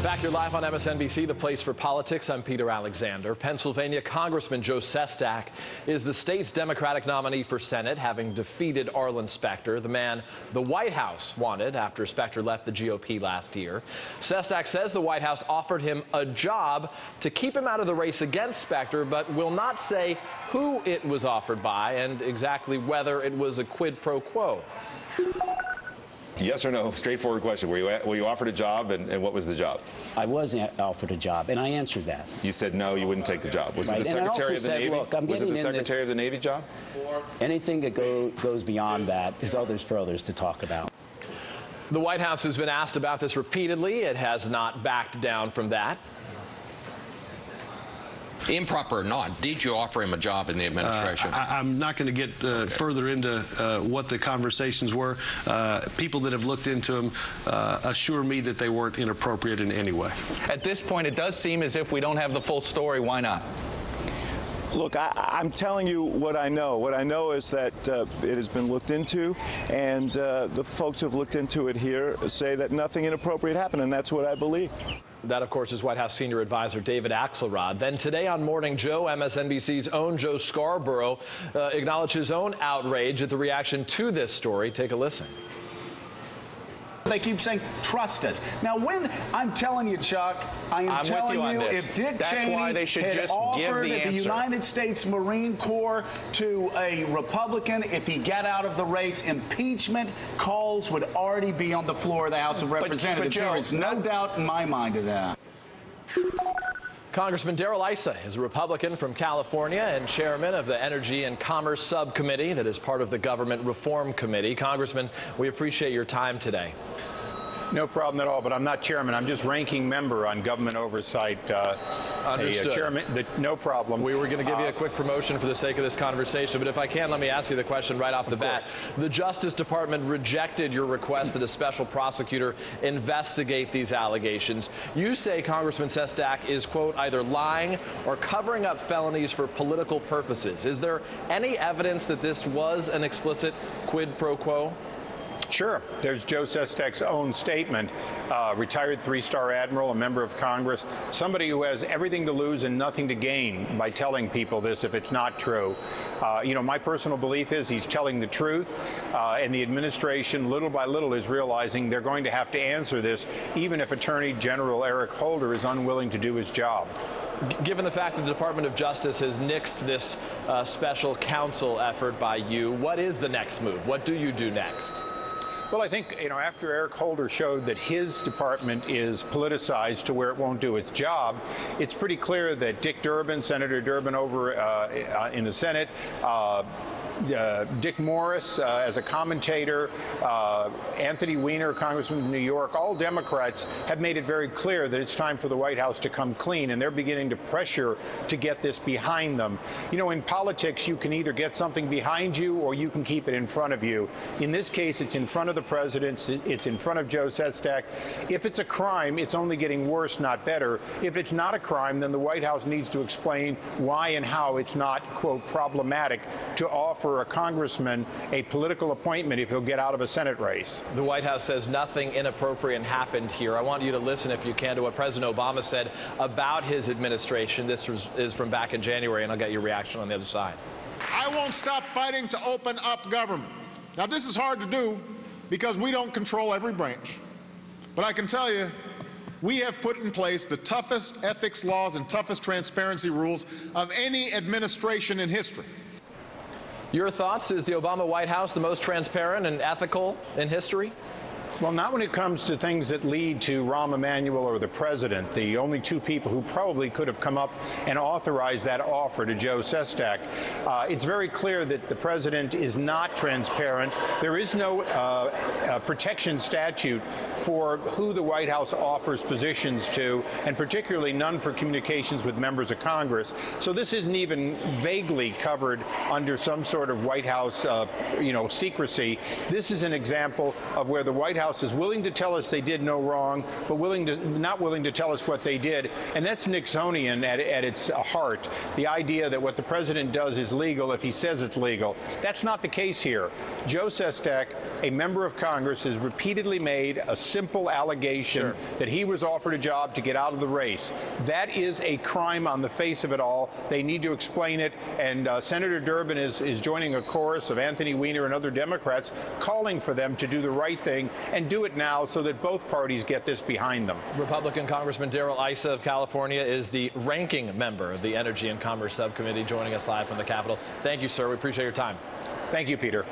Back here live on MSNBC, the place for politics. I'm Peter Alexander. Pennsylvania Congressman Joe Sestak is the state's Democratic nominee for Senate, having defeated Arlen Specter, the man the White House wanted after Specter left the GOP last year. Sestak says the White House offered him a job to keep him out of the race against Specter, but will not say who it was offered by and exactly whether it was a quid pro quo. Yes or no? Straightforward question. Were you offered a job, and what was the job? I was offered a job, and I answered that. You said no, you wouldn't take the job. Was it the Secretary of the Navy? Look, was it the Secretary of the Navy job? Anything that goes beyond that is for others to talk about. The White House has been asked about this repeatedly. It has not backed down from that. Improper or not, did you offer him a job in the administration? I'm not going to get further into what the conversations were. People that have looked into them assure me that they weren't inappropriate in any way. At this point, it does seem as if we don't have the full story. Why not? Look, I'm telling you what I know. What I know is that it has been looked into, and the folks who have looked into it here say that nothing inappropriate happened, and that's what I believe. That, of course, is White House senior advisor David Axelrod. Then today on Morning Joe, MSNBC's own Joe Scarborough acknowledged his own outrage at the reaction to this story. Take a listen. They keep saying, trust us. Now, when I'm telling you, Chuck, I'm telling you, if Dick Cheney had offered the United States Marine Corps to a Republican, if he got out of the race, impeachment calls would already be on the floor of the House of Representatives. There is no doubt in my mind of that. Congressman Issa is a Republican from California and chairman of the Energy and Commerce Subcommittee that is part of the Government Reform Committee. Congressman, we appreciate your time today. No problem at all, but I'm not chairman. I'm just ranking member on government oversight. Understood. Chairman, no problem. We were going to give you a quick promotion for the sake of this conversation, but if I can, let me ask you the question right off the bat. The Justice Department rejected your request that a special prosecutor investigate these allegations. You say Congressman Sestak is, quote, either lying or covering up felonies for political purposes. Is there any evidence that this was an explicit quid pro quo? Sure. There's Joe Sestak's own statement, retired three-star admiral, a member of Congress, somebody who has everything to lose and nothing to gain by telling people this if it's not true. You know, my personal belief is he's telling the truth, and the administration, little by little, is realizing they're going to have to answer this, even if Attorney General Eric Holder is unwilling to do his job. Given the fact that the Department of Justice has nixed this special counsel effort by you, what is the next move? What do you do next? Well, I think, you know, after Eric Holder showed that his department is politicized to where it won't do its job, it's pretty clear that Dick Durbin, Senator Durbin over in the Senate, Dick Morris as a commentator, Anthony Weiner, Congressman of New York, all Democrats have made it very clear that it's time for the White House to come clean, and they're beginning to pressure to get this behind them. You know, in politics, you can either get something behind you or you can keep it in front of you. In this case, it's in front of the president. It's in front of Joe Sestak. If it's a crime, it's only getting worse, not better. If it's not a crime, then the White House needs to explain why and how it's not, quote, problematic to offer a congressman a political appointment if he'll get out of a Senate race. The White House says nothing inappropriate happened here. I want you to listen, if you can, to what President Obama said about his administration. This is from back in January, and I'll get your reaction on the other side. I won't stop fighting to open up government. Now, this is hard to do because we don't control every branch. But I can tell you, we have put in place the toughest ethics laws and toughest transparency rules of any administration in history. Your thoughts? Is the Obama White House the most transparent and ethical in history? Well, not when it comes to things that lead to Rahm Emanuel or the president, the only two people who probably could have come up and authorized that offer to Joe Sestak. It's very clear that the president is not transparent. There is no protection statute for who the White House offers positions to, and particularly none for communications with members of Congress. So this isn't even vaguely covered under some sort of White House, secrecy. This is an example of where the White House House is willing to tell us they did no wrong, but not willing to tell us what they did. And that's Nixonian at its heart, the idea that what the president does is legal if he says it's legal. That's not the case here. Joe Sestak, a member of Congress, has repeatedly made a simple allegation that he was offered a job to get out of the race. That is a crime on the face of it all. They need to explain it. And Senator Durbin is joining a chorus of Anthony Weiner and other Democrats calling for them to do the right thing and do it now so that both parties get this behind them. Republican Congressman Issa of California is the ranking member of the Energy and Commerce Subcommittee, joining us live from the Capitol. Thank you, sir. We appreciate your time. Thank you, Peter.